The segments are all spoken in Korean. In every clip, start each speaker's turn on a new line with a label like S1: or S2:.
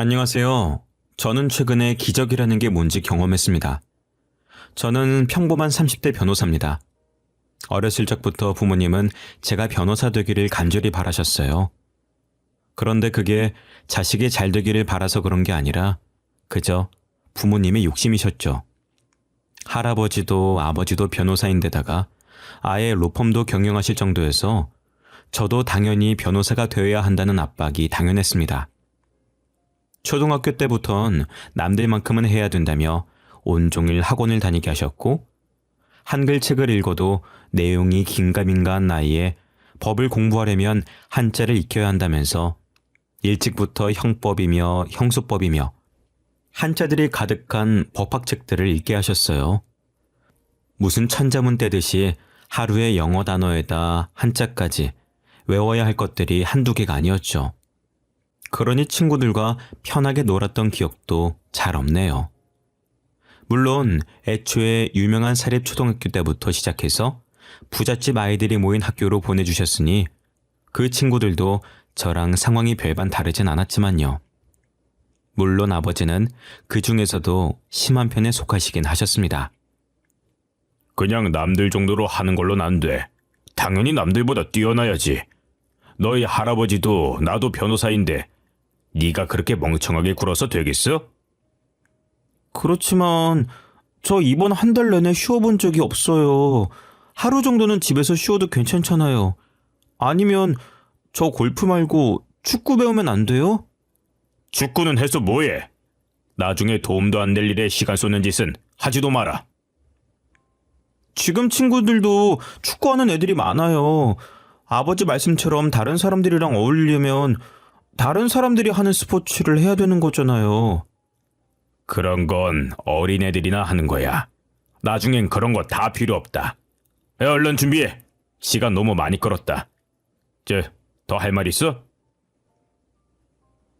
S1: 안녕하세요. 저는 최근에 기적이라는 게 뭔지 경험했습니다. 저는 평범한 30대 변호사입니다. 어렸을 적부터 부모님은 제가 변호사 되기를 간절히 바라셨어요. 그런데 그게 자식이 잘 되기를 바라서 그런 게 아니라 그저 부모님의 욕심이셨죠. 할아버지도 아버지도 변호사인데다가 아예 로펌도 경영하실 정도여서 저도 당연히 변호사가 되어야 한다는 압박이 당연했습니다. 초등학교 때부턴 남들만큼은 해야 된다며 온종일 학원을 다니게 하셨고, 한글 책을 읽어도 내용이 긴가민가한 나이에 법을 공부하려면 한자를 익혀야 한다면서 일찍부터 형법이며 형수법이며 한자들이 가득한 법학책들을 읽게 하셨어요. 무슨 천자문 떼듯이 하루에 영어 단어에다 한자까지 외워야 할 것들이 한두 개가 아니었죠. 그러니 친구들과 편하게 놀았던 기억도 잘 없네요. 물론 애초에 유명한 사립초등학교 때부터 시작해서 부잣집 아이들이 모인 학교로 보내주셨으니 그 친구들도 저랑 상황이 별반 다르진 않았지만요. 물론 아버지는 그 중에서도 심한 편에 속하시긴 하셨습니다.
S2: 그냥 남들 정도로 하는 걸로는 안 돼. 당연히 남들보다 뛰어나야지. 너희 할아버지도 나도 변호사인데 네가 그렇게 멍청하게 굴어서 되겠어?
S1: 그렇지만 저 이번 한 달 내내 쉬어본 적이 없어요. 하루 정도는 집에서 쉬어도 괜찮잖아요. 아니면 저 골프 말고 축구 배우면 안 돼요?
S2: 축구는 해서 뭐해? 나중에 도움도 안 될 일에 시간 쏟는 짓은 하지도 마라.
S1: 지금 친구들도 축구하는 애들이 많아요. 아버지 말씀처럼 다른 사람들이랑 어울리려면 다른 사람들이 하는 스포츠를 해야 되는 거잖아요.
S2: 그런 건 어린애들이나 하는 거야. 나중엔 그런 거 다 필요 없다. 얼른 준비해. 시간 너무 많이 끌었다. 더 할 말 있어?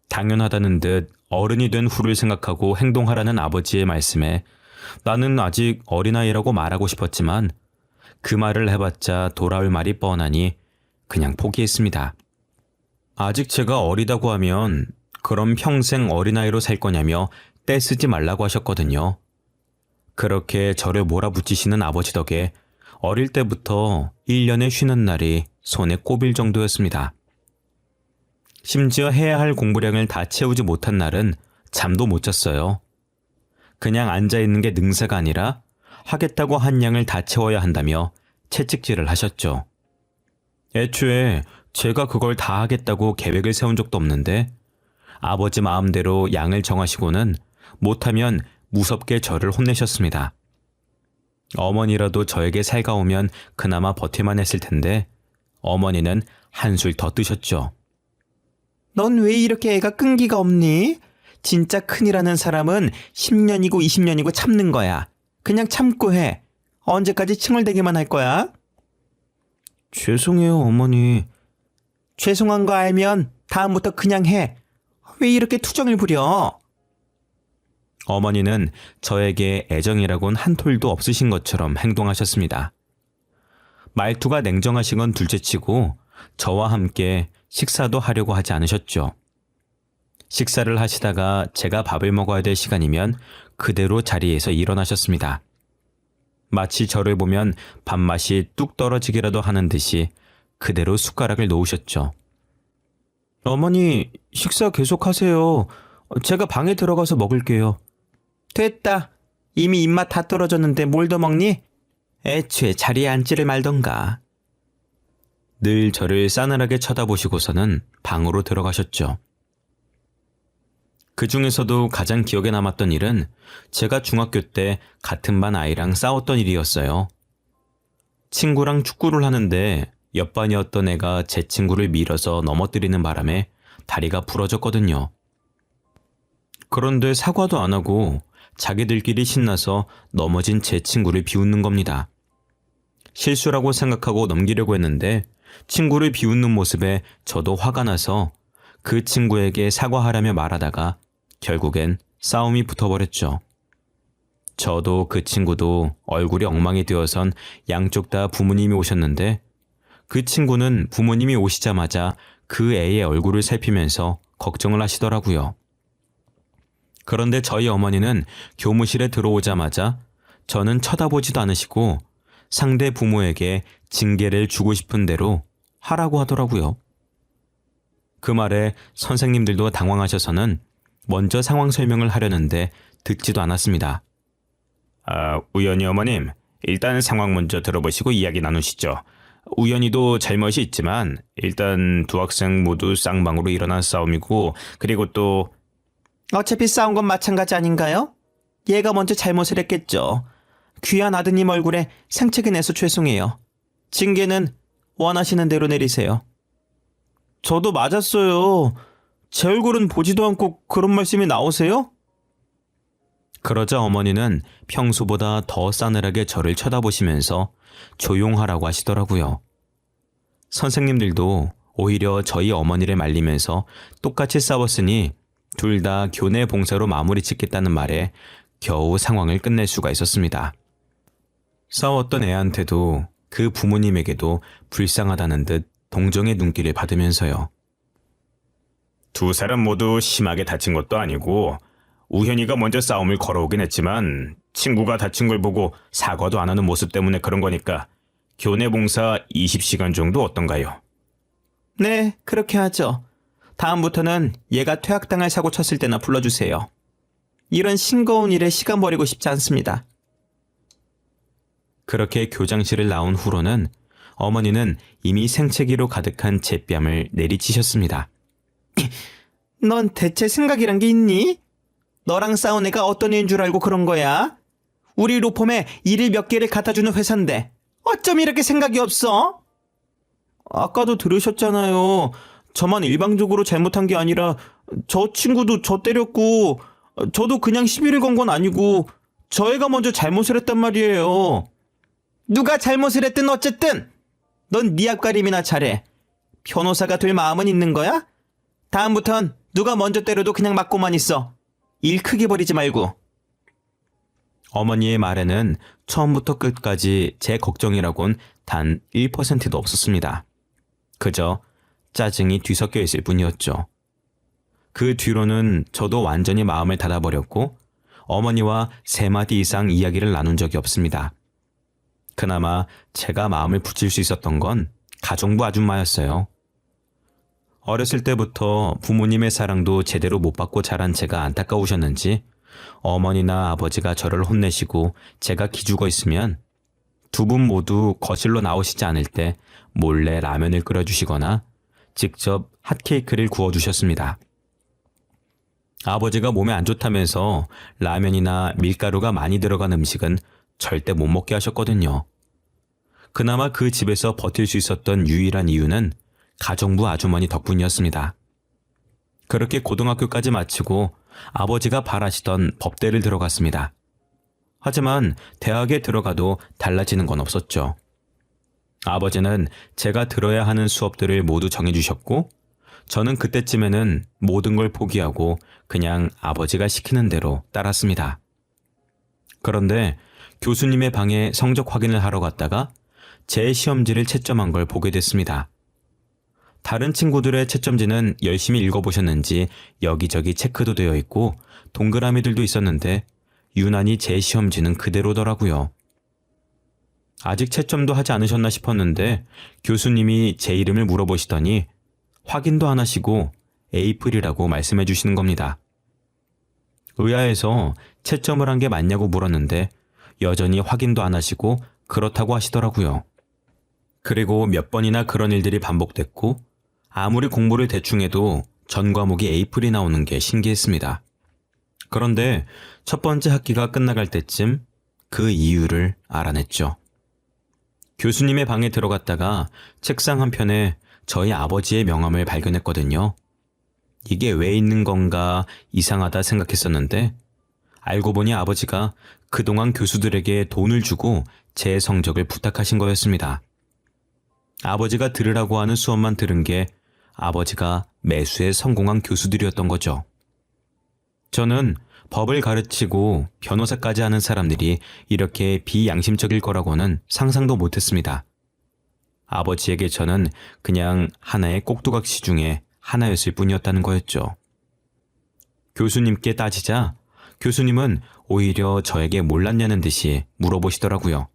S1: 당연하다는 듯 어른이 된 후를 생각하고 행동하라는 아버지의 말씀에 나는 아직 어린아이라고 말하고 싶었지만 그 말을 해봤자 돌아올 말이 뻔하니 그냥 포기했습니다. 아직 제가 어리다고 하면 그럼 평생 어린아이로 살 거냐며 떼쓰지 말라고 하셨거든요. 그렇게 저를 몰아붙이시는 아버지 덕에 어릴 때부터 1년에 쉬는 날이 손에 꼽일 정도였습니다. 심지어 해야 할 공부량을 다 채우지 못한 날은 잠도 못 잤어요. 그냥 앉아있는 게 능사가 아니라 하겠다고 한 양을 다 채워야 한다며 채찍질을 하셨죠. 애초에 제가 그걸 다 하겠다고 계획을 세운 적도 없는데 아버지 마음대로 양을 정하시고는 못하면 무섭게 저를 혼내셨습니다. 어머니라도 저에게 살가우면 그나마 버틸만 했을 텐데 어머니는 한술 더 뜨셨죠. 넌 왜 이렇게 애가 끈기가 없니? 진짜 큰이라는 사람은 10년이고 20년이고 참는 거야. 그냥 참고 해. 언제까지 칭얼대기만 할 거야? 죄송해요, 어머니. 죄송한 거 알면 다음부터 그냥 해. 왜 이렇게 투정을 부려? 어머니는 저에게 애정이라곤 한 톨도 없으신 것처럼 행동하셨습니다. 말투가 냉정하신 건 둘째치고 저와 함께 식사도 하려고 하지 않으셨죠. 식사를 하시다가 제가 밥을 먹어야 될 시간이면 그대로 자리에서 일어나셨습니다. 마치 저를 보면 밥맛이 뚝 떨어지기라도 하는 듯이 그대로 숟가락을 놓으셨죠. 어머니, 식사 계속하세요. 제가 방에 들어가서 먹을게요. 됐다. 이미 입맛 다 떨어졌는데 뭘 더 먹니? 애초에 자리에 앉지를 말던가. 늘 저를 싸늘하게 쳐다보시고서는 방으로 들어가셨죠. 그 중에서도 가장 기억에 남았던 일은 제가 중학교 때 같은 반 아이랑 싸웠던 일이었어요. 친구랑 축구를 하는데 옆반이었던 애가 제 친구를 밀어서 넘어뜨리는 바람에 다리가 부러졌거든요. 그런데 사과도 안 하고 자기들끼리 신나서 넘어진 제 친구를 비웃는 겁니다. 실수라고 생각하고 넘기려고 했는데 친구를 비웃는 모습에 저도 화가 나서 그 친구에게 사과하라며 말하다가 결국엔 싸움이 붙어버렸죠. 저도 그 친구도 얼굴이 엉망이 되어선 양쪽 다 부모님이 오셨는데 그 친구는 부모님이 오시자마자 그 애의 얼굴을 살피면서 걱정을 하시더라고요. 그런데 저희 어머니는 교무실에 들어오자마자 저는 쳐다보지도 않으시고 상대 부모에게 징계를 주고 싶은 대로 하라고 하더라고요. 그 말에 선생님들도 당황하셔서는 먼저 상황 설명을 하려는데 듣지도 않았습니다.
S2: 우연히 어머님, 일단 상황 먼저 들어보시고 이야기 나누시죠. 우연히도 잘못이 있지만 일단 두 학생 모두 쌍방으로 일어난 싸움이고, 그리고 또
S3: 어차피 싸운 건 마찬가지 아닌가요? 얘가 먼저 잘못을 했겠죠. 귀한 아드님 얼굴에 생채기 내서 죄송해요. 징계는 원하시는 대로 내리세요. 저도 맞았어요. 제 얼굴은 보지도 않고 그런 말씀이 나오세요?
S1: 그러자 어머니는 평소보다 더 싸늘하게 저를 쳐다보시면서 조용하라고 하시더라고요. 선생님들도 오히려 저희 어머니를 말리면서 똑같이 싸웠으니 둘 다 교내 봉사로 마무리 짓겠다는 말에 겨우 상황을 끝낼 수가 있었습니다. 싸웠던 애한테도 그 부모님에게도 불쌍하다는 듯 동정의 눈길을 받으면서요.
S2: 두 사람 모두 심하게 다친 것도 아니고 우현이가 먼저 싸움을 걸어오긴 했지만 친구가 다친 걸 보고 사과도 안 하는 모습 때문에 그런 거니까 교내 봉사 20시간 정도 어떤가요?
S3: 네, 그렇게 하죠. 다음부터는 얘가 퇴학당할 사고 쳤을 때나 불러주세요. 이런 싱거운 일에 시간 버리고 싶지 않습니다.
S1: 그렇게 교장실을 나온 후로는 어머니는 이미 생채기로 가득한 제 뺨을 내리치셨습니다.
S3: 넌 대체 생각이란 게 있니? 너랑 싸운 애가 어떤 애인 줄 알고 그런 거야? 우리 로펌에 일을 몇 개를 갖다주는 회사인데 어쩜 이렇게 생각이 없어? 아까도 들으셨잖아요. 저만 일방적으로 잘못한 게 아니라 저 친구도 저 때렸고 저도 그냥 시비를 건 건 아니고 저 애가 먼저 잘못을 했단 말이에요. 누가 잘못을 했든 어쨌든 넌 네 앞가림이나 잘해. 변호사가 될 마음은 있는 거야? 다음부턴 누가 먼저 때려도 그냥 맞고만 있어. 일 크게 버리지 말고.
S1: 어머니의 말에는 처음부터 끝까지 제 걱정이라곤 단 1%도 없었습니다. 그저 짜증이 뒤섞여 있을 뿐이었죠. 그 뒤로는 저도 완전히 마음을 닫아버렸고 어머니와 3마디 이상 이야기를 나눈 적이 없습니다. 그나마 제가 마음을 붙일 수 있었던 건 가정부 아줌마였어요. 어렸을 때부터 부모님의 사랑도 제대로 못 받고 자란 제가 안타까우셨는지 어머니나 아버지가 저를 혼내시고 제가 기죽어 있으면 두 분 모두 거실로 나오시지 않을 때 몰래 라면을 끓여주시거나 직접 핫케이크를 구워주셨습니다. 아버지가 몸에 안 좋다면서 라면이나 밀가루가 많이 들어간 음식은 절대 못 먹게 하셨거든요. 그나마 그 집에서 버틸 수 있었던 유일한 이유는 가정부 아주머니 덕분이었습니다. 그렇게 고등학교까지 마치고 아버지가 바라시던 법대를 들어갔습니다. 하지만 대학에 들어가도 달라지는 건 없었죠. 아버지는 제가 들어야 하는 수업들을 모두 정해주셨고 저는 그때쯤에는 모든 걸 포기하고 그냥 아버지가 시키는 대로 따랐습니다. 그런데 교수님의 방에 성적 확인을 하러 갔다가 제 시험지를 채점한 걸 보게 됐습니다. 다른 친구들의 채점지는 열심히 읽어보셨는지 여기저기 체크도 되어 있고 동그라미들도 있었는데 유난히 제 시험지는 그대로더라고요. 아직 채점도 하지 않으셨나 싶었는데 교수님이 제 이름을 물어보시더니 확인도 안 하시고 에이프릴이라고 말씀해 주시는 겁니다. 의아해서 채점을 한 게 맞냐고 물었는데 여전히 확인도 안 하시고 그렇다고 하시더라고요. 그리고 몇 번이나 그런 일들이 반복됐고 아무리 공부를 대충 해도 전 과목이 에이프릴이 나오는 게 신기했습니다. 그런데 첫 번째 학기가 끝나갈 때쯤 그 이유를 알아냈죠. 교수님의 방에 들어갔다가 책상 한편에 저희 아버지의 명함을 발견했거든요. 이게 왜 있는 건가 이상하다 생각했었는데 알고 보니 아버지가 그동안 교수들에게 돈을 주고 제 성적을 부탁하신 거였습니다. 아버지가 들으라고 하는 수업만 들은 게 아버지가 매수에 성공한 교수들이었던 거죠. 저는 법을 가르치고 변호사까지 하는 사람들이 이렇게 비양심적일 거라고는 상상도 못했습니다. 아버지에게 저는 그냥 하나의 꼭두각시 중에 하나였을 뿐이었다는 거였죠. 교수님께 따지자 교수님은 오히려 저에게 몰랐냐는 듯이 물어보시더라고요.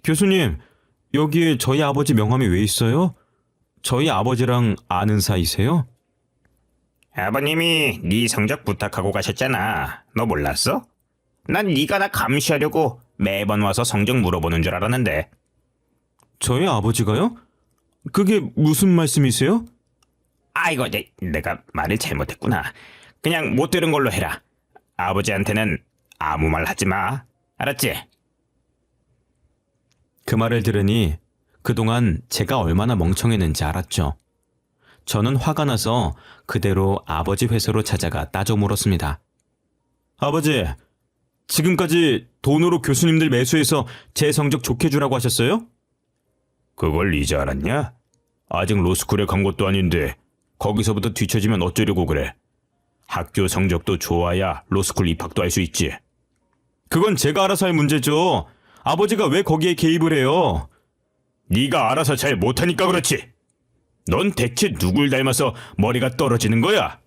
S1: 교수님, 여기에 저희 아버지 명함이 왜 있어요? 저희 아버지랑 아는 사이세요?
S2: 아버님이 네 성적 부탁하고 가셨잖아. 너 몰랐어? 난 네가 나 감시하려고 매번 와서 성적 물어보는 줄 알았는데.
S1: 저희 아버지가요? 그게 무슨 말씀이세요?
S2: 아이고, 내가 말을 잘못했구나. 그냥 못 들은 걸로 해라. 아버지한테는 아무 말 하지 마. 알았지?
S1: 그 말을 들으니 그동안 제가 얼마나 멍청했는지 알았죠. 저는 화가 나서 그대로 아버지 회사로 찾아가 따져 물었습니다. 아버지, 지금까지 돈으로 교수님들 매수해서 제 성적 좋게 주라고 하셨어요?
S2: 그걸 이제 알았냐? 아직 로스쿨에 간 것도 아닌데 거기서부터 뒤처지면 어쩌려고 그래. 학교 성적도 좋아야 로스쿨 입학도 할 수 있지.
S1: 그건 제가 알아서 할 문제죠. 아버지가 왜 거기에 개입을 해요?
S2: 네가 알아서 잘 못하니까 그렇지. 넌 대체 누굴 닮아서 머리가 떨어지는 거야?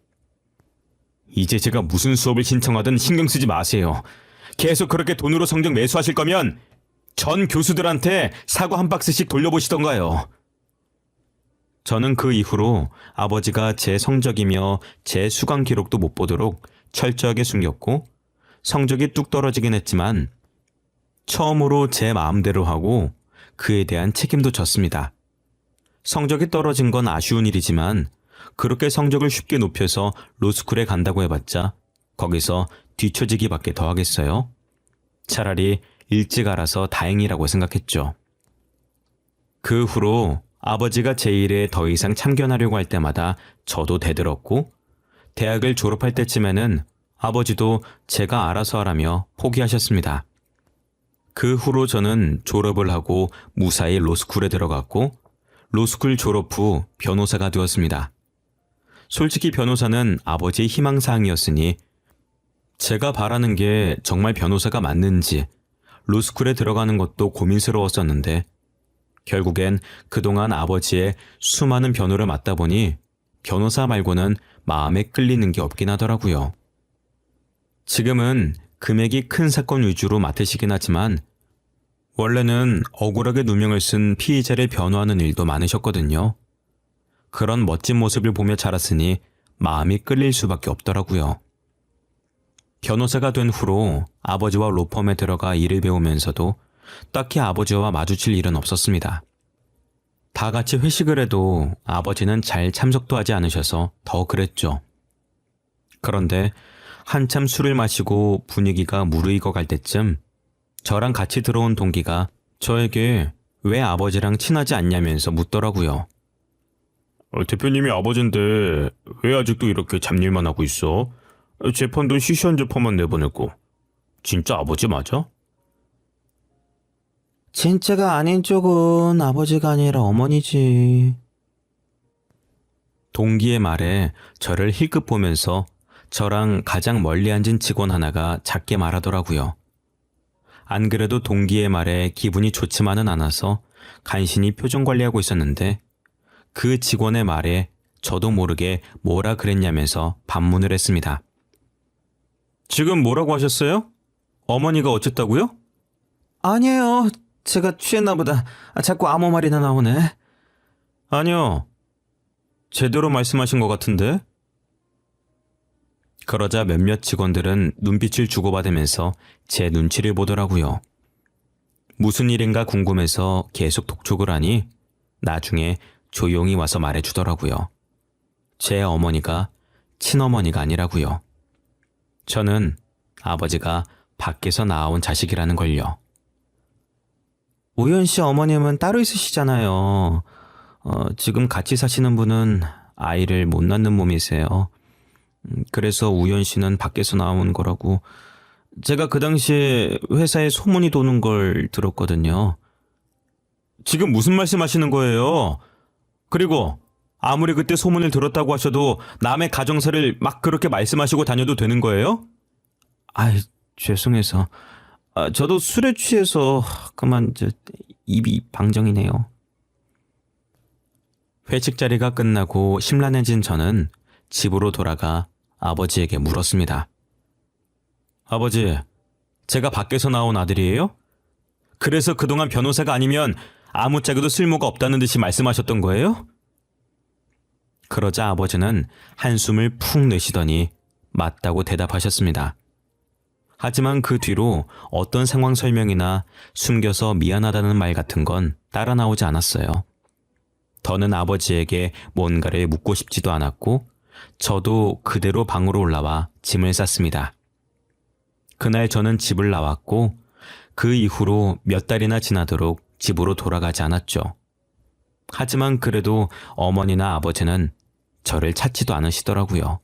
S1: 이제 제가 무슨 수업을 신청하든 신경 쓰지 마세요. 계속 그렇게 돈으로 성적 매수하실 거면 전 교수들한테 사과 한 박스씩 돌려보시던가요. 저는 그 이후로 아버지가 제 성적이며 제 수강 기록도 못 보도록 철저하게 숨겼고 성적이 뚝 떨어지긴 했지만 처음으로 제 마음대로 하고 그에 대한 책임도 졌습니다. 성적이 떨어진 건 아쉬운 일이지만 그렇게 성적을 쉽게 높여서 로스쿨에 간다고 해봤자 거기서 뒤처지기밖에 더 하겠어요? 차라리 일찍 알아서 다행이라고 생각했죠. 그 후로 아버지가 제 일에 더 이상 참견하려고 할 때마다 저도 대들었고 대학을 졸업할 때쯤에는 아버지도 제가 알아서 하라며 포기하셨습니다. 그 후로 저는 졸업을 하고 무사히 로스쿨에 들어갔고 로스쿨 졸업 후 변호사가 되었습니다. 솔직히 변호사는 아버지의 희망사항이었으니 제가 바라는 게 정말 변호사가 맞는지 로스쿨에 들어가는 것도 고민스러웠었는데 결국엔 그동안 아버지의 수많은 변호를 맡다 보니 변호사 말고는 마음에 끌리는 게 없긴 하더라고요. 지금은 금액이 큰 사건 위주로 맡으시긴 하지만 원래는 억울하게 누명을 쓴 피의자를 변호하는 일도 많으셨거든요. 그런 멋진 모습을 보며 자랐으니 마음이 끌릴 수밖에 없더라고요. 변호사가 된 후로 아버지와 로펌에 들어가 일을 배우면서도 딱히 아버지와 마주칠 일은 없었습니다. 다 같이 회식을 해도 아버지는 잘 참석도 하지 않으셔서 더 그랬죠. 그런데 한참 술을 마시고 분위기가 무르익어 갈 때쯤 저랑 같이 들어온 동기가 저에게 왜 아버지랑 친하지 않냐면서 묻더라고요.
S2: 대표님이 아버지인데 왜 아직도 이렇게 잡일만 하고 있어? 재판도 시시한 재판만 내보내고. 진짜 아버지 맞아?
S3: 진짜가 아닌 쪽은 아버지가 아니라 어머니지.
S1: 동기의 말에 저를 힐끗 보면서 저랑 가장 멀리 앉은 직원 하나가 작게 말하더라고요. 안 그래도 동기의 말에 기분이 좋지만은 않아서 간신히 표정 관리하고 있었는데 그 직원의 말에 저도 모르게 뭐라 그랬냐면서 반문을 했습니다. 지금 뭐라고 하셨어요? 어머니가 어쨌다고요?
S3: 아니에요. 제가 취했나 보다. 자꾸 아무 말이나 나오네.
S1: 아니요. 제대로 말씀하신 것 같은데? 그러자 몇몇 직원들은 눈빛을 주고받으면서 제 눈치를 보더라고요. 무슨 일인가 궁금해서 계속 독촉을 하니 나중에 조용히 와서 말해주더라고요. 제 어머니가 친어머니가 아니라고요. 저는 아버지가 밖에서 낳아온 자식이라는 걸요.
S3: 우연 씨 어머님은 따로 있으시잖아요. 지금 같이 사시는 분은 아이를 못 낳는 몸이세요. 그래서 우연 씨는 밖에서 나온 거라고 제가 그 당시에 회사에 소문이 도는 걸 들었거든요.
S1: 지금 무슨 말씀하시는 거예요? 그리고 아무리 그때 소문을 들었다고 하셔도 남의 가정사를 막 그렇게 말씀하시고 다녀도 되는 거예요?
S3: 아이, 죄송해서. 저도 술에 취해서 그만 입이 방정이네요.
S1: 회식 자리가 끝나고 심란해진 저는 집으로 돌아가 아버지에게 물었습니다. 아버지, 제가 밖에서 나온 아들이에요? 그래서 그동안 변호사가 아니면 아무짝에도 쓸모가 없다는 듯이 말씀하셨던 거예요? 그러자 아버지는 한숨을 푹 내쉬더니 맞다고 대답하셨습니다. 하지만 그 뒤로 어떤 상황 설명이나 숨겨서 미안하다는 말 같은 건 따라 나오지 않았어요. 더는 아버지에게 뭔가를 묻고 싶지도 않았고 저도 그대로 방으로 올라와 짐을 쌌습니다. 그날 저는 집을 나왔고 그 이후로 몇 달이나 지나도록 집으로 돌아가지 않았죠. 하지만 그래도 어머니나 아버지는 저를 찾지도 않으시더라고요.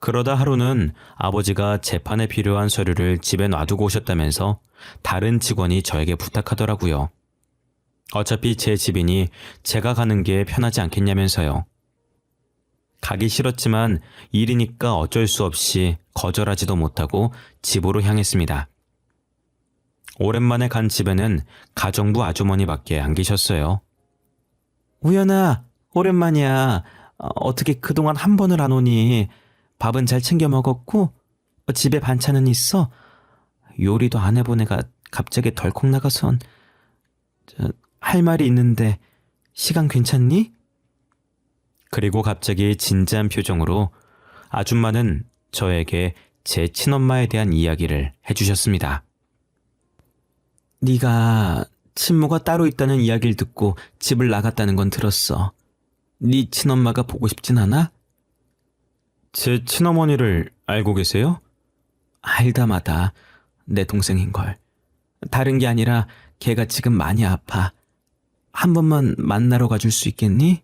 S1: 그러다 하루는 아버지가 재판에 필요한 서류를 집에 놔두고 오셨다면서 다른 직원이 저에게 부탁하더라고요. 어차피 제 집이니 제가 가는 게 편하지 않겠냐면서요. 가기 싫었지만 일이니까 어쩔 수 없이 거절하지도 못하고 집으로 향했습니다. 오랜만에 간 집에는 가정부 아주머니밖에 안 계셨어요. 우연아, 오랜만이야. 어떻게 그동안 한 번을 안 오니? 밥은 잘 챙겨 먹었고 집에 반찬은 있어? 요리도 안 해본 애가 갑자기 덜컥 나가선. 할 말이 있는데 시간 괜찮니? 그리고 갑자기 진지한 표정으로 아줌마는 저에게 제 친엄마에 대한 이야기를 해주셨습니다. 네가 친모가 따로 있다는 이야기를 듣고 집을 나갔다는 건 들었어. 네 친엄마가 보고 싶진 않아? 제 친어머니를 알고 계세요? 알다마다 내 동생인걸. 다른 게 아니라 걔가 지금 많이 아파. 한 번만 만나러 가줄 수 있겠니?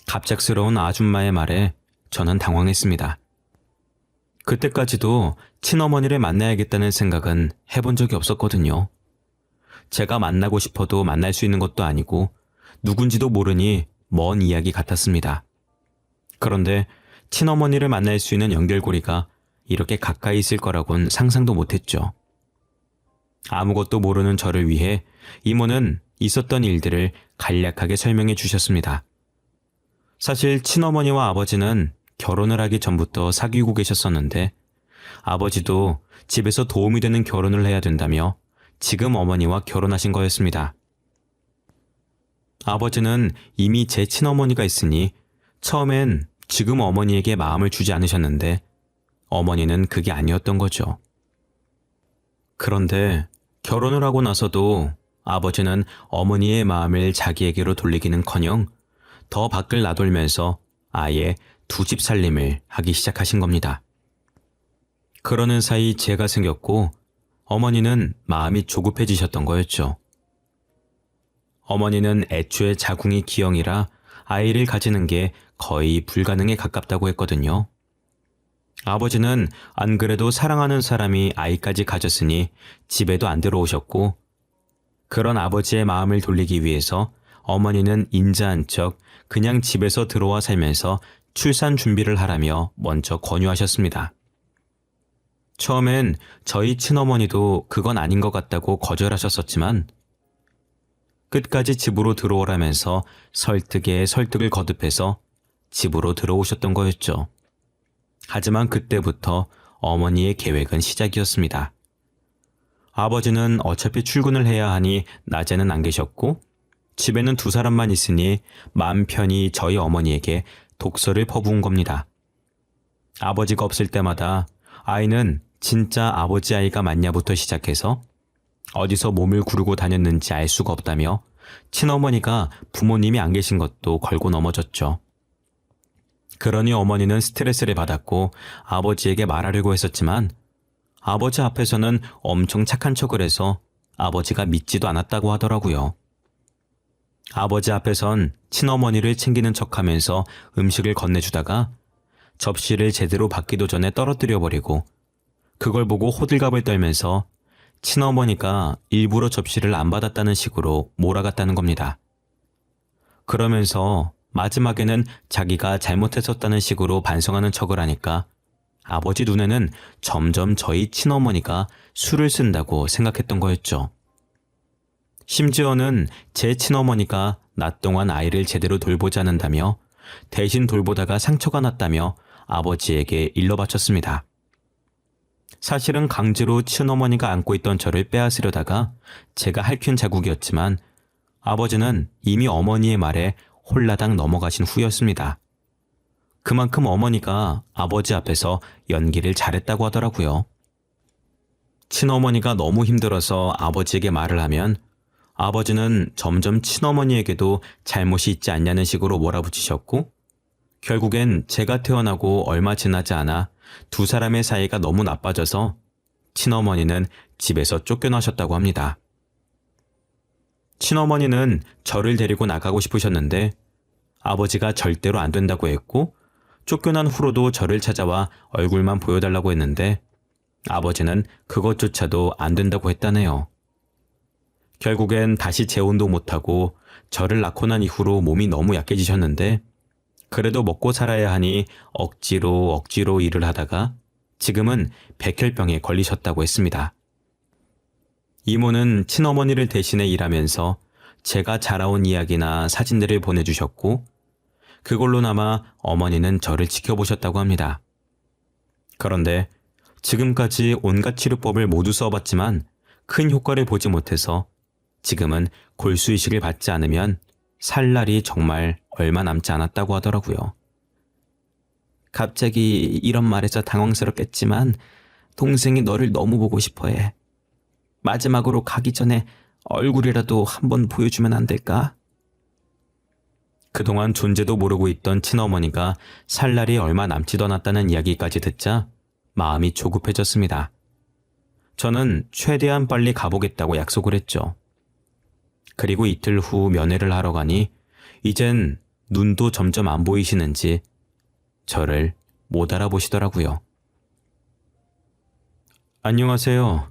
S1: 갑작스러운 아줌마의 말에 저는 당황했습니다. 그때까지도 친어머니를 만나야겠다는 생각은 해본 적이 없었거든요. 제가 만나고 싶어도 만날 수 있는 것도 아니고 누군지도 모르니 먼 이야기 같았습니다. 그런데 친어머니를 만날 수 있는 연결고리가 이렇게 가까이 있을 거라곤 상상도 못했죠. 아무것도 모르는 저를 위해 이모는 있었던 일들을 간략하게 설명해 주셨습니다. 사실 친어머니와 아버지는 결혼을 하기 전부터 사귀고 계셨었는데 아버지도 집에서 도움이 되는 결혼을 해야 된다며 지금 어머니와 결혼하신 거였습니다. 아버지는 이미 제 친어머니가 있으니 처음엔 지금 어머니에게 마음을 주지 않으셨는데 어머니는 그게 아니었던 거죠. 그런데 결혼을 하고 나서도 아버지는 어머니의 마음을 자기에게로 돌리기는커녕 더 밖을 나돌면서 아예 두 집 살림을 하기 시작하신 겁니다. 그러는 사이 제가 생겼고 어머니는 마음이 조급해지셨던 거였죠. 어머니는 애초에 자궁이 기형이라 아이를 가지는 게 거의 불가능에 가깝다고 했거든요. 아버지는 안 그래도 사랑하는 사람이 아이까지 가졌으니 집에도 안 들어오셨고 그런 아버지의 마음을 돌리기 위해서 어머니는 인자한 척 그냥 집에서 들어와 살면서 출산 준비를 하라며 먼저 권유하셨습니다. 처음엔 저희 친어머니도 그건 아닌 것 같다고 거절하셨었지만 끝까지 집으로 들어오라면서 설득에 설득을 거듭해서 집으로 들어오셨던 거였죠. 하지만 그때부터 어머니의 계획은 시작이었습니다. 아버지는 어차피 출근을 해야 하니 낮에는 안 계셨고 집에는 두 사람만 있으니 마음 편히 저희 어머니에게 독서를 퍼부은 겁니다. 아버지가 없을 때마다 아이는 진짜 아버지 아이가 맞냐부터 시작해서 어디서 몸을 구르고 다녔는지 알 수가 없다며 친어머니가 부모님이 안 계신 것도 걸고 넘어졌죠. 그러니 어머니는 스트레스를 받았고 아버지에게 말하려고 했었지만 아버지 앞에서는 엄청 착한 척을 해서 아버지가 믿지도 않았다고 하더라고요. 아버지 앞에선 친어머니를 챙기는 척하면서 음식을 건네주다가 접시를 제대로 받기도 전에 떨어뜨려버리고 그걸 보고 호들갑을 떨면서 친어머니가 일부러 접시를 안 받았다는 식으로 몰아갔다는 겁니다. 그러면서 마지막에는 자기가 잘못했었다는 식으로 반성하는 척을 하니까 아버지 눈에는 점점 저희 친어머니가 술을 쓴다고 생각했던 거였죠. 심지어는 제 친어머니가 낮 동안 아이를 제대로 돌보지 않는다며 대신 돌보다가 상처가 났다며 아버지에게 일러 바쳤습니다. 사실은 강제로 친어머니가 안고 있던 저를 빼앗으려다가 제가 할퀴는 자국이었지만 아버지는 이미 어머니의 말에 홀라당 넘어가신 후였습니다. 그만큼 어머니가 아버지 앞에서 연기를 잘했다고 하더라고요. 친어머니가 너무 힘들어서 아버지에게 말을 하면 아버지는 점점 친어머니에게도 잘못이 있지 않냐는 식으로 몰아붙이셨고 결국엔 제가 태어나고 얼마 지나지 않아 두 사람의 사이가 너무 나빠져서 친어머니는 집에서 쫓겨나셨다고 합니다. 친어머니는 저를 데리고 나가고 싶으셨는데 아버지가 절대로 안 된다고 했고 쫓겨난 후로도 저를 찾아와 얼굴만 보여달라고 했는데 아버지는 그것조차도 안 된다고 했다네요. 결국엔 다시 재혼도 못하고 저를 낳고 난 이후로 몸이 너무 약해지셨는데 그래도 먹고 살아야 하니 억지로 일을 하다가 지금은 백혈병에 걸리셨다고 했습니다. 이모는 친어머니를 대신해 일하면서 제가 자라온 이야기나 사진들을 보내주셨고 그걸로나마 어머니는 저를 지켜보셨다고 합니다. 그런데 지금까지 온갖 치료법을 모두 써봤지만 큰 효과를 보지 못해서 지금은 골수이식을 받지 않으면 살 날이 정말 얼마 남지 않았다고 하더라고요. 갑자기 이런 말에서 당황스럽겠지만 동생이 너를 너무 보고 싶어해. 마지막으로 가기 전에 얼굴이라도 한번 보여주면 안 될까? 그동안 존재도 모르고 있던 친어머니가 살 날이 얼마 남지도 않았다는 이야기까지 듣자 마음이 조급해졌습니다. 저는 최대한 빨리 가보겠다고 약속을 했죠. 그리고 이틀 후 면회를 하러 가니 이젠 눈도 점점 안 보이시는지 저를 못 알아보시더라고요. 안녕하세요.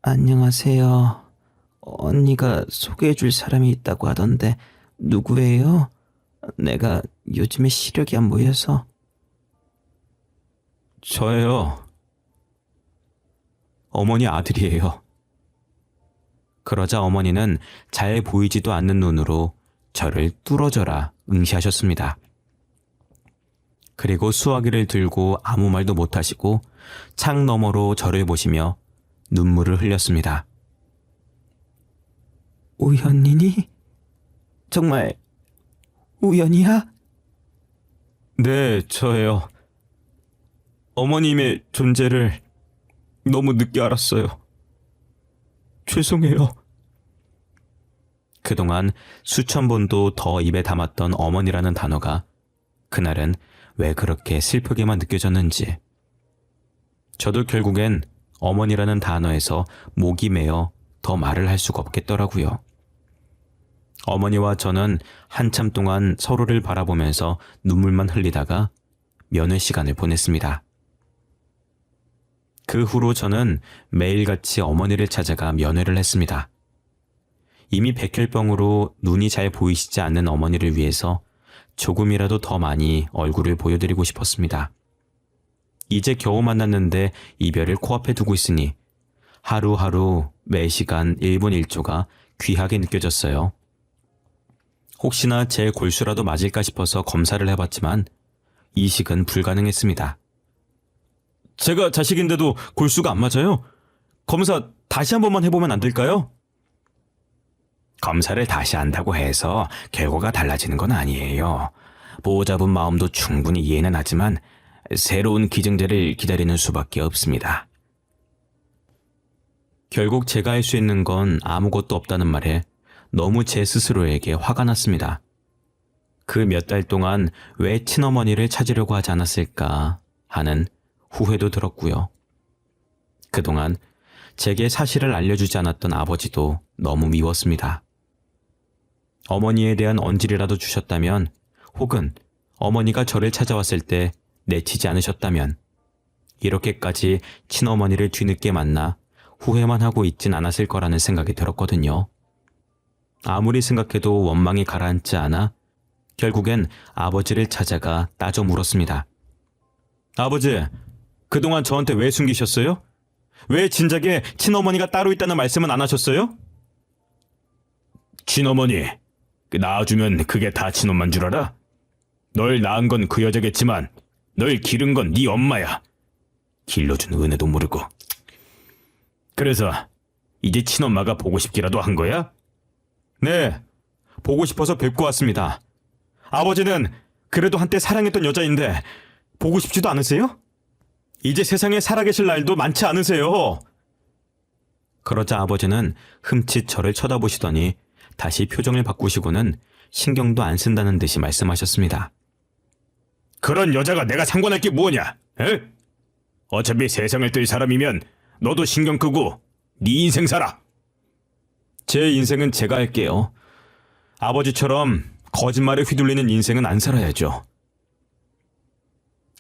S3: 안녕하세요. 언니가 소개해줄 사람이 있다고 하던데 누구예요? 내가 요즘에 시력이 안 보여서.
S1: 저예요. 어머니 아들이에요. 그러자 어머니는 잘 보이지도 않는 눈으로 저를 뚫어져라 응시하셨습니다. 그리고 수화기를 들고 아무 말도 못하시고 창 너머로 저를 보시며 눈물을 흘렸습니다.
S3: 우연이니? 정말 우연이야?
S1: 네, 저예요. 어머님의 존재를 너무 늦게 알았어요. 죄송해요. 그동안 수천 번도 더 입에 담았던 어머니라는 단어가 그날은 왜 그렇게 슬프게만 느껴졌는지. 저도 결국엔 어머니라는 단어에서 목이 메어 더 말을 할 수가 없겠더라고요. 어머니와 저는 한참 동안 서로를 바라보면서 눈물만 흘리다가 면회 시간을 보냈습니다. 그 후로 저는 매일같이 어머니를 찾아가 면회를 했습니다. 이미 백혈병으로 눈이 잘 보이시지 않는 어머니를 위해서 조금이라도 더 많이 얼굴을 보여드리고 싶었습니다. 이제 겨우 만났는데 이별을 코앞에 두고 있으니 하루하루 매 시간 1분 1초가 귀하게 느껴졌어요. 혹시나 제 골수라도 맞을까 싶어서 검사를 해봤지만 이식은 불가능했습니다. 제가 자식인데도 골수가 안 맞아요? 검사 다시 한 번만 해보면 안 될까요? 검사를 다시 한다고 해서 결과가 달라지는 건 아니에요. 보호자분 마음도 충분히 이해는 하지만 새로운 기증제를 기다리는 수밖에 없습니다. 결국 제가 할 수 있는 건 아무것도 없다는 말에 너무 제 스스로에게 화가 났습니다. 그 몇 달 동안 왜 친어머니를 찾으려고 하지 않았을까 하는 후회도 들었고요. 그동안 제게 사실을 알려주지 않았던 아버지도 너무 미웠습니다. 어머니에 대한 언질이라도 주셨다면 혹은 어머니가 저를 찾아왔을 때 내치지 않으셨다면 이렇게까지 친어머니를 뒤늦게 만나 후회만 하고 있진 않았을 거라는 생각이 들었거든요. 아무리 생각해도 원망이 가라앉지 않아 결국엔 아버지를 찾아가 따져 물었습니다. 아버지, 그동안 저한테 왜 숨기셨어요? 왜 진작에 친어머니가 따로 있다는 말씀은 안 하셨어요?
S2: 친어머니, 낳아주면 그게 다 친엄만 줄 알아? 널 낳은 건 그 여자겠지만 널 기른 건 네 엄마야. 길러준 은혜도 모르고. 그래서 이제 친엄마가 보고 싶기라도 한 거야?
S1: 네, 보고 싶어서 뵙고 왔습니다. 아버지는 그래도 한때 사랑했던 여자인데 보고 싶지도 않으세요? 이제 세상에 살아계실 날도 많지 않으세요. 그러자 아버지는 흠칫 저를 쳐다보시더니 다시 표정을 바꾸시고는 신경도 안 쓴다는 듯이 말씀하셨습니다.
S2: 그런 여자가 내가 상관할 게 뭐냐? 에? 어차피 세상을 뜰 사람이면 너도 신경 끄고 네 인생 살아.
S1: 제 인생은 제가 할게요. 아버지처럼 거짓말에 휘둘리는 인생은 안 살아야죠.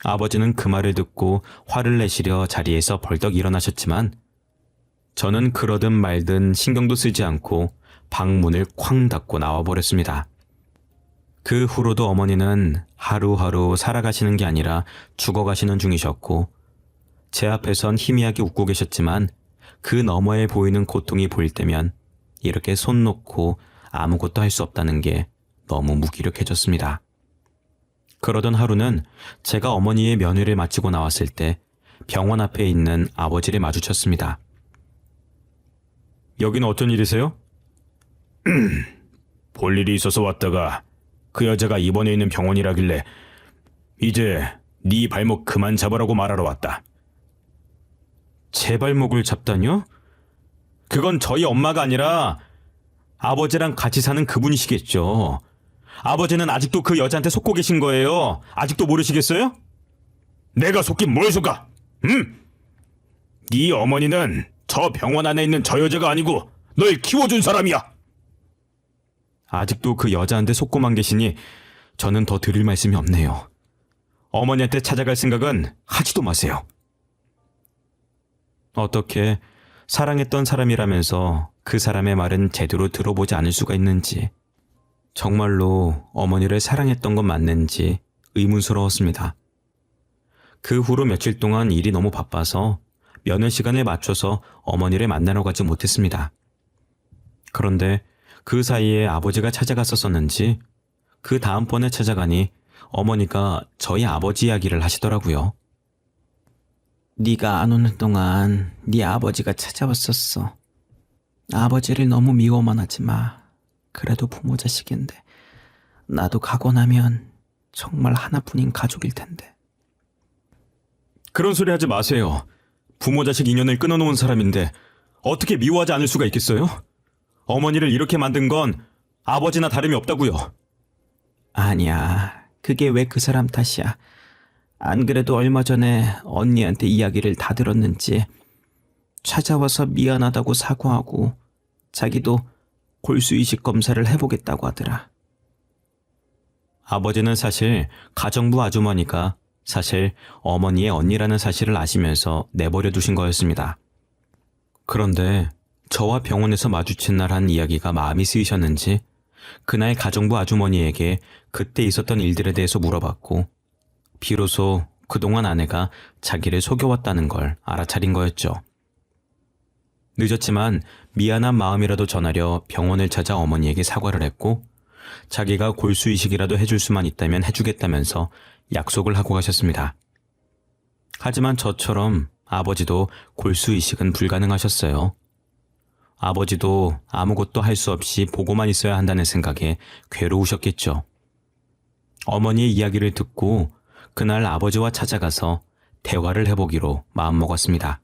S1: 아버지는 그 말을 듣고 화를 내시려 자리에서 벌떡 일어나셨지만 저는 그러든 말든 신경도 쓰지 않고 방문을 쾅 닫고 나와버렸습니다. 그 후로도 어머니는 하루하루 살아가시는 게 아니라 죽어가시는 중이셨고 제 앞에선 희미하게 웃고 계셨지만 그 너머에 보이는 고통이 보일 때면 이렇게 손 놓고 아무것도 할 수 없다는 게 너무 무기력해졌습니다. 그러던 하루는 제가 어머니의 면회를 마치고 나왔을 때 병원 앞에 있는 아버지를 마주쳤습니다. 여기는 어떤 일이세요?
S2: 볼 일이 있어서 왔다가 그 여자가 입원해 있는 병원이라길래 이제 네 발목 그만 잡으라고 말하러 왔다.
S1: 제 발목을 잡다뇨? 그건 저희 엄마가 아니라 아버지랑 같이 사는 그분이시겠죠. 아버지는 아직도 그 여자한테 속고 계신 거예요. 아직도 모르시겠어요?
S2: 내가 속긴 뭘 속아? 응? 네 어머니는 저 병원 안에 있는 저 여자가 아니고 널 키워준 사람이야.
S1: 아직도 그 여자한테 속고만 계시니 저는 더 드릴 말씀이 없네요. 어머니한테 찾아갈 생각은 하지도 마세요. 어떻게 사랑했던 사람이라면서 그 사람의 말은 제대로 들어보지 않을 수가 있는지, 정말로 어머니를 사랑했던 건 맞는지 의문스러웠습니다. 그 후로 며칠 동안 일이 너무 바빠서 면회 시간에 맞춰서 어머니를 만나러 가지 못했습니다. 그런데 그 사이에 아버지가 찾아갔었었는지 그 다음번에 찾아가니 어머니가 저희 아버지 이야기를 하시더라고요.
S3: 네가 안 오는 동안 네 아버지가 찾아왔었어. 아버지를 너무 미워만 하지 마. 그래도 부모 자식인데 나도 가고 나면 정말 하나뿐인 가족일 텐데.
S1: 그런 소리 하지 마세요. 부모 자식 인연을 끊어놓은 사람인데 어떻게 미워하지 않을 수가 있겠어요? 어머니를 이렇게 만든 건 아버지나 다름이 없다고요.
S3: 아니야. 그게 왜 그 사람 탓이야. 안 그래도 얼마 전에 언니한테 이야기를 다 들었는지 찾아와서 미안하다고 사과하고 자기도 골수이식 검사를 해보겠다고 하더라.
S1: 아버지는 사실 가정부 아주머니가 사실 어머니의 언니라는 사실을 아시면서 내버려 두신 거였습니다. 그런데 저와 병원에서 마주친 날 한 이야기가 마음이 쓰이셨는지 그날 가정부 아주머니에게 그때 있었던 일들에 대해서 물어봤고 비로소 그동안 아내가 자기를 속여왔다는 걸 알아차린 거였죠. 늦었지만 미안한 마음이라도 전하려 병원을 찾아 어머니에게 사과를 했고 자기가 골수이식이라도 해줄 수만 있다면 해주겠다면서 약속을 하고 가셨습니다. 하지만 저처럼 아버지도 골수이식은 불가능하셨어요. 아버지도 아무것도 할 수 없이 보고만 있어야 한다는 생각에 괴로우셨겠죠. 어머니의 이야기를 듣고 그날 아버지와 찾아가서 대화를 해보기로 마음먹었습니다.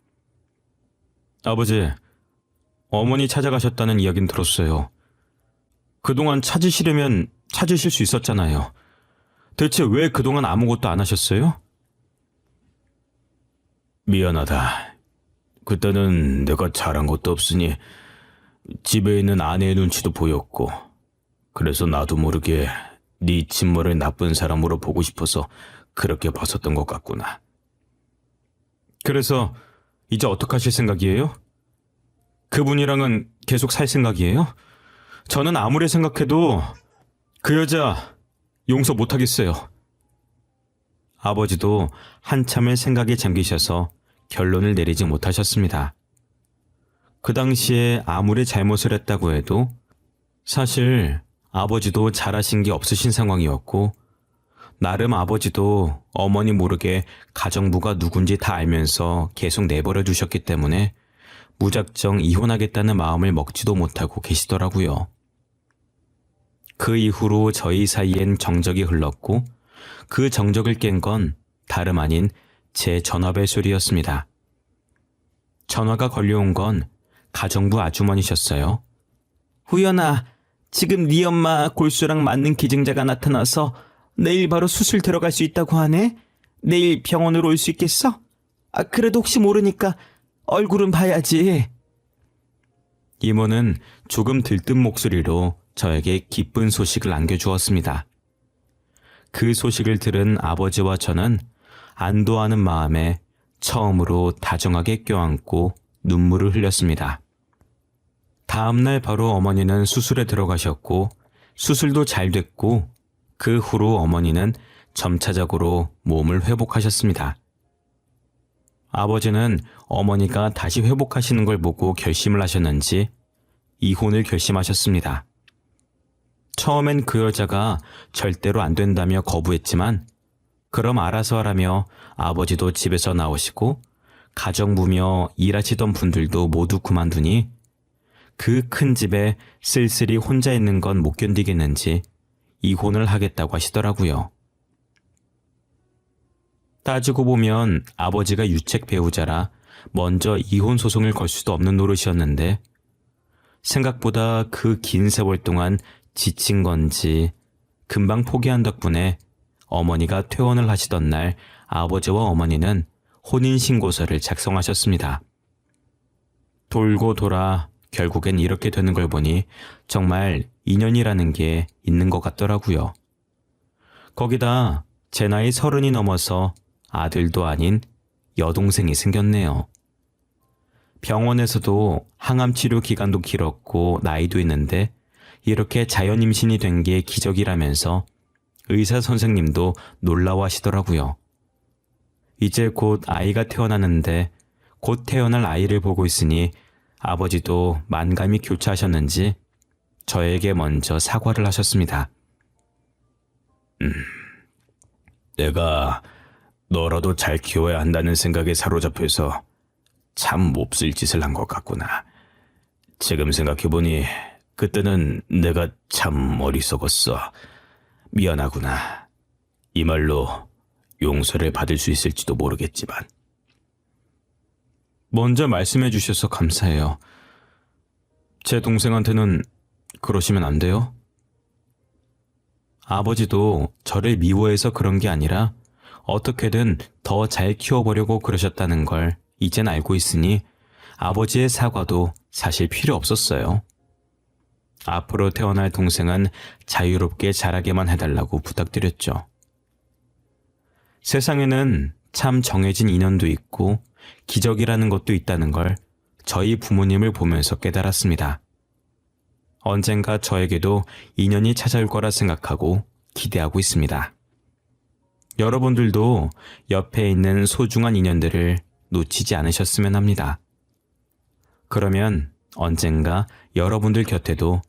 S1: 아버지, 어머니 찾아가셨다는 이야기는 들었어요. 그동안 찾으시려면 찾으실 수 있었잖아요. 대체 왜 그동안 아무것도 안 하셨어요?
S2: 미안하다. 그때는 내가 잘한 것도 없으니 집에 있는 아내의 눈치도 보였고 그래서 나도 모르게 네 친모를 나쁜 사람으로 보고 싶어서 그렇게 봤었던 것 같구나.
S1: 그래서 이제 어떡하실 생각이에요? 그분이랑은 계속 살 생각이에요? 저는 아무리 생각해도 그 여자 용서 못하겠어요. 아버지도 한참을 생각에 잠기셔서 결론을 내리지 못하셨습니다. 그 당시에 아무리 잘못을 했다고 해도 사실 아버지도 잘하신 게 없으신 상황이었고 나름 아버지도 어머니 모르게 가정부가 누군지 다 알면서 계속 내버려 두셨기 때문에 무작정 이혼하겠다는 마음을 먹지도 못하고 계시더라고요. 그 이후로 저희 사이엔 정적이 흘렀고 그 정적을 깬 건 다름 아닌 제 전화벨 소리였습니다. 전화가 걸려온 건 가정부 아주머니셨어요.
S3: 후연아, 지금 네 엄마 골수랑 맞는 기증자가 나타나서 내일 바로 수술 들어갈 수 있다고 하네? 내일 병원으로 올 수 있겠어? 그래도 혹시 모르니까 얼굴은 봐야지.
S1: 이모는 조금 들뜬 목소리로 저에게 기쁜 소식을 안겨주었습니다. 그 소식을 들은 아버지와 저는 안도하는 마음에 처음으로 다정하게 껴안고 눈물을 흘렸습니다. 다음날 바로 어머니는 수술에 들어가셨고 수술도 잘 됐고 그 후로 어머니는 점차적으로 몸을 회복하셨습니다. 아버지는 어머니가 다시 회복하시는 걸 보고 결심을 하셨는지 이혼을 결심하셨습니다. 처음엔 그 여자가 절대로 안 된다며 거부했지만 그럼 알아서 하라며 아버지도 집에서 나오시고 가정부며 일하시던 분들도 모두 그만두니 그 큰 집에 쓸쓸히 혼자 있는 건 못 견디겠는지 이혼을 하겠다고 하시더라고요. 따지고 보면 아버지가 유책 배우자라 먼저 이혼 소송을 걸 수도 없는 노릇이었는데 생각보다 그 긴 세월 동안 지친 건지 금방 포기한 덕분에 어머니가 퇴원을 하시던 날 아버지와 어머니는 혼인신고서를 작성하셨습니다. 돌고 돌아 결국엔 이렇게 되는 걸 보니 정말 인연이라는 게 있는 것 같더라고요. 거기다 제 나이 30이 넘어서 아들도 아닌 여동생이 생겼네요. 병원에서도 항암 치료 기간도 길었고 나이도 있는데 이렇게 자연 임신이 된 게 기적이라면서 의사 선생님도 놀라워하시더라고요. 이제 곧 아이가 태어나는데 곧 태어날 아이를 보고 있으니 아버지도 만감이 교차하셨는지 저에게 먼저 사과를 하셨습니다.
S2: 내가 너라도 잘 키워야 한다는 생각에 사로잡혀서 참 몹쓸 짓을 한 것 같구나. 지금 생각해보니 그때는 내가 참 어리석었어. 미안하구나. 이 말로 용서를 받을 수 있을지도 모르겠지만.
S1: 먼저 말씀해 주셔서 감사해요. 제 동생한테는 그러시면 안 돼요? 아버지도 저를 미워해서 그런 게 아니라 어떻게든 더 잘 키워보려고 그러셨다는 걸 이젠 알고 있으니 아버지의 사과도 사실 필요 없었어요. 앞으로 태어날 동생은 자유롭게 자라게만 해달라고 부탁드렸죠. 세상에는 참 정해진 인연도 있고 기적이라는 것도 있다는 걸 저희 부모님을 보면서 깨달았습니다. 언젠가 저에게도 인연이 찾아올 거라 생각하고 기대하고 있습니다. 여러분들도 옆에 있는 소중한 인연들을 놓치지 않으셨으면 합니다. 그러면 언젠가 여러분들 곁에도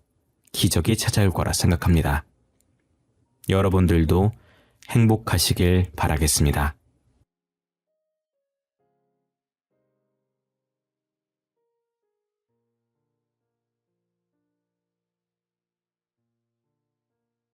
S1: 기적이 찾아올 거라 생각합니다. 여러분들도 행복하시길 바라겠습니다.